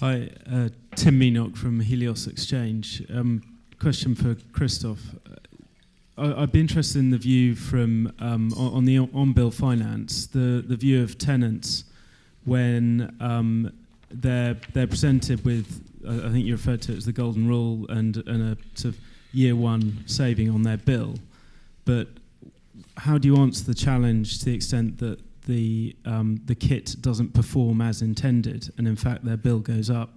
Hi, Tim Meenock from Helios Exchange. Question for Christoph. I'd be interested in the view from on the on-bill finance, the view of tenants when they're presented with, I think you referred to it as the golden rule and a sort of year one saving on their bill. But how do you answer the challenge to the extent that the kit doesn't perform as intended, and in fact their bill goes up?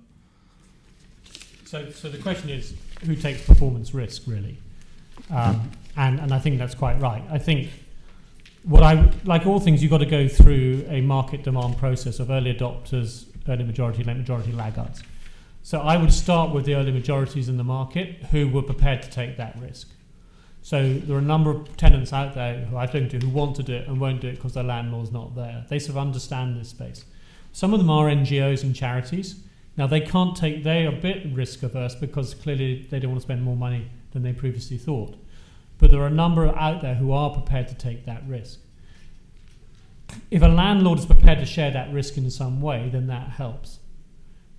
So the question is, who takes performance risk, really? And I think that's quite right. I think like all things, you've got to go through a market demand process of early adopters, early majority, late majority, laggards. So I would start with the early majorities in the market who were prepared to take that risk. So there are a number of tenants out there who I've spoken to who want to do it and won't do it because their landlord's not there. They sort of understand this space. Some of them are NGOs and charities. Now they are a bit risk averse because clearly they don't want to spend more money than they previously thought. But there are a number out there who are prepared to take that risk. If a landlord is prepared to share that risk in some way, then that helps.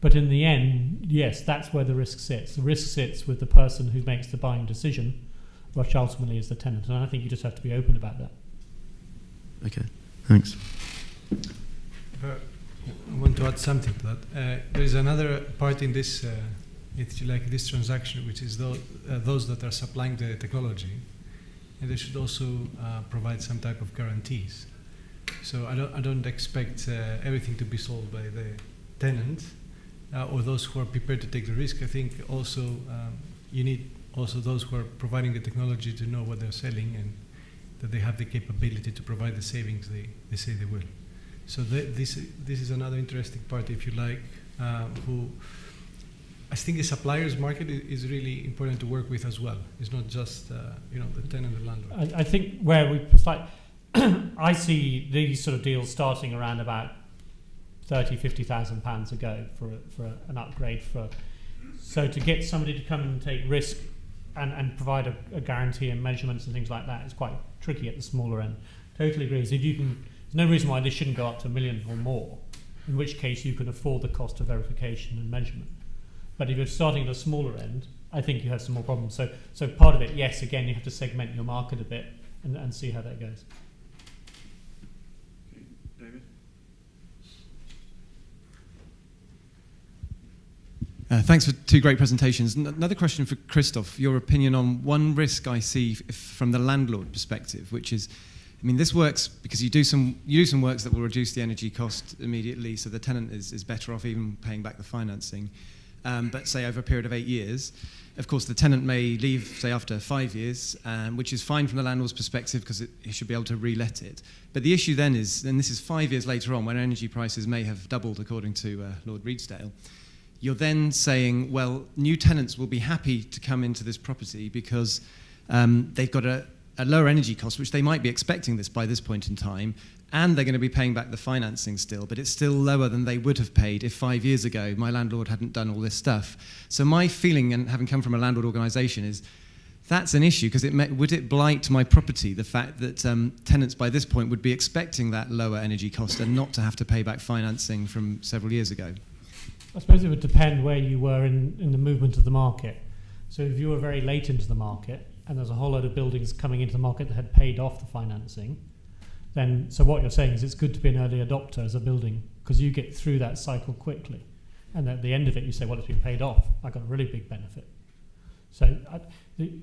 But in the end, yes, that's where the risk sits. The risk sits with the person who makes the buying decision, which ultimately is the tenant. And I think you just have to be open about that. Okay, thanks. I want to add something to that. There is another part in this, if you like, this transaction, which is those that are supplying the technology, and they should also provide some type of guarantees. So I don't expect everything to be solved by the tenant or those who are prepared to take the risk. I think also you need also those who are providing the technology to know what they're selling and that they have the capability to provide the savings they say they will. So this is another interesting part, if you like, who I think the suppliers market is really important to work with as well. It's not just the tenant and landlord. I think where I see these sort of deals starting around about £30,000-50,000 a go for an upgrade. So to get somebody to come and take risk and provide a guarantee and measurements and things like that is quite tricky at the smaller end. Totally agree. So there's no reason why this shouldn't go up to $1 million or more, in which case you can afford the cost of verification and measurement. But if you're starting at a smaller end, I think you have some more problems. So part of it, yes, again, you have to segment your market a bit and see how that goes. Okay. David? Thanks for two great presentations. Another question for Christoph. Your opinion on one risk I see from the landlord perspective, which is, I mean, this works because you do some works that will reduce the energy cost immediately, so the tenant is better off even paying back the financing. But say over a period of 8 years, of course, the tenant may leave, say, after 5 years, which is fine from the landlord's perspective because he should be able to re-let it. But the issue then is, and this is 5 years later on, when energy prices may have doubled according to Lord Redesdale, you're then saying, well, new tenants will be happy to come into this property because they've got a lower energy cost, which they might be expecting this by this point in time, and they're going to be paying back the financing still, but it's still lower than they would have paid if 5 years ago my landlord hadn't done all this stuff. So my feeling, and having come from a landlord organisation, is that's an issue because would it blight my property, the fact that tenants by this point would be expecting that lower energy cost and not to have to pay back financing from several years ago? I suppose it would depend where you were in the movement of the market. So if you were very late into the market and there's a whole load of buildings coming into the market that had paid off the financing, then so what you're saying is it's good to be an early adopter as a building because you get through that cycle quickly. And at the end of it, you say, well, it's been paid off. I got a really big benefit. So I thought you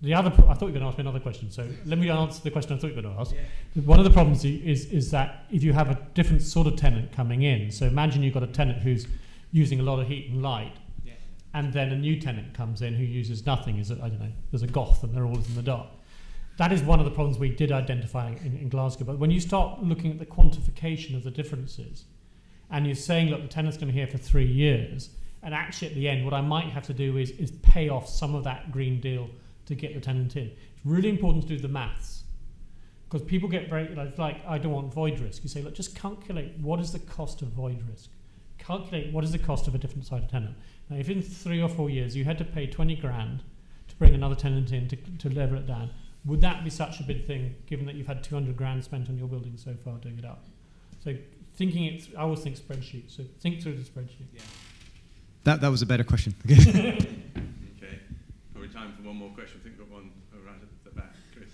were going to ask me another question. So let me answer the question I thought you were going to ask. Yeah. One of the problems is that if you have a different sort of tenant coming in, so imagine you've got a tenant who's using a lot of heat and light, yeah, and then a new tenant comes in who uses nothing. There's a goth and they're always in the dark. That is one of the problems we did identify in Glasgow. But when you start looking at the quantification of the differences, and you're saying, look, the tenant's going to be here for 3 years, and actually at the end, what I might have to do is pay off some of that green deal to get the tenant in. It's really important to do the maths, because people get very, like, I don't want void risk. You say, look, just calculate what is the cost of void risk. Calculate what is the cost of a different side of tenant. Now, if in 3 or 4 years you had to pay 20 grand to bring another tenant in to level it down, would that be such a big thing, given that you've had 200 grand spent on your building so far doing it up? So thinking it. I always think spreadsheet. So think through the spreadsheet. Yeah. That was a better question. Okay. Probably time for one more question. I think we've got one right at the back, Chris.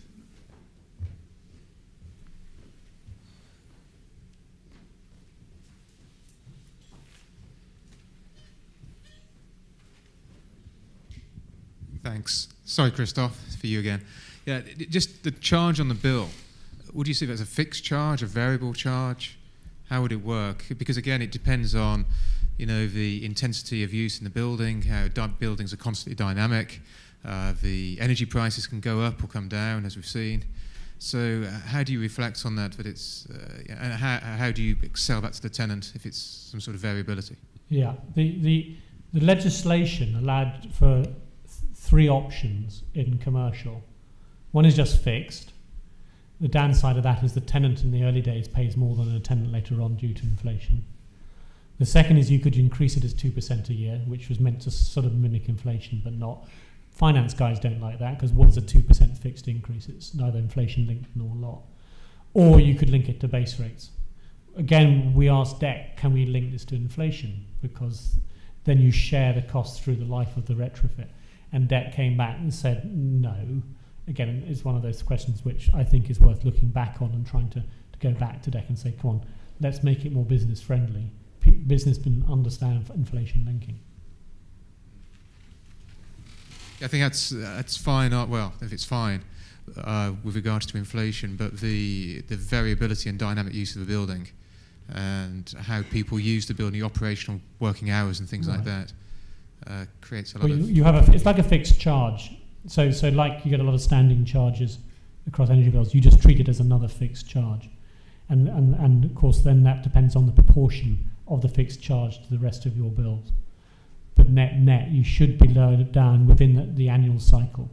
Thanks. Sorry, Christoph, for you again. Yeah, just the charge on the bill. Would you see that as a fixed charge, a variable charge? How would it work? Because again, it depends on, the intensity of use in the building, how buildings are constantly dynamic. The energy prices can go up or come down, as we've seen. So how do you reflect on that? That it's and how do you sell that to the tenant if it's some sort of variability? Yeah, the legislation allowed for three options in commercial. One is just fixed. The downside of that is the tenant in the early days pays more than a tenant later on due to inflation. The second is you could increase it as 2% a year, which was meant to sort of mimic inflation, but not. Finance guys don't like that, because what is a 2% fixed increase? It's neither inflation linked nor lot. Or you could link it to base rates. Again, we asked DEC, can we link this to inflation? Because then you share the cost through the life of the retrofit. And DEC came back and said no. Again, it's one of those questions which I think is worth looking back on and trying to go back to DEC and say, come on, let's make it more business friendly. Business can understand inflation linking. I think that's fine. Well, if it's fine with regards to inflation, but the variability and dynamic use of the building and how people use the building, operational working hours and things like that creates a lot of... You have it's like a fixed charge. So like you get a lot of standing charges across energy bills, you just treat it as another fixed charge. And of course then that depends on the proportion of the fixed charge to the rest of your bills. But net, you should be lowered down within the annual cycle.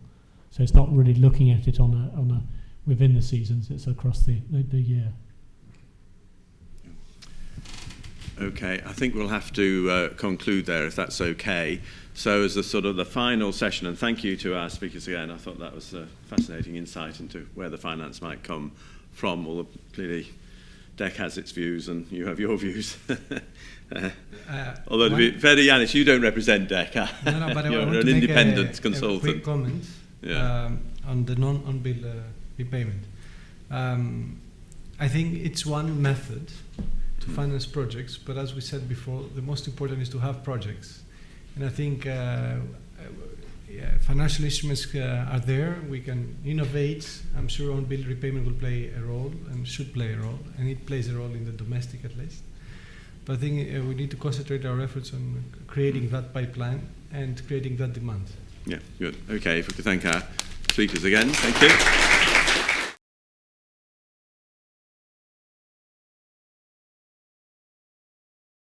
So it's not really looking at it on a within the seasons, it's across the year. Okay, I think we'll have to conclude there if that's okay. So as the final session, and thank you to our speakers again, I thought that was a fascinating insight into where the finance might come from, although clearly DEC has its views and you have your views. Although to be fair to Ioannis, you don't represent DEC. No, but you're I want an to independent make consultant. A quick comment on the non-on-bill repayment. I think it's one method to finance projects, but as we said before, the most important is to have projects. And I think financial instruments are there. We can innovate. I'm sure on-bill repayment will play a role and should play a role, and it plays a role in the domestic at least. But I think we need to concentrate our efforts on creating that pipeline and creating that demand. Yeah, good. Okay, if we could thank our speakers again. Thank you.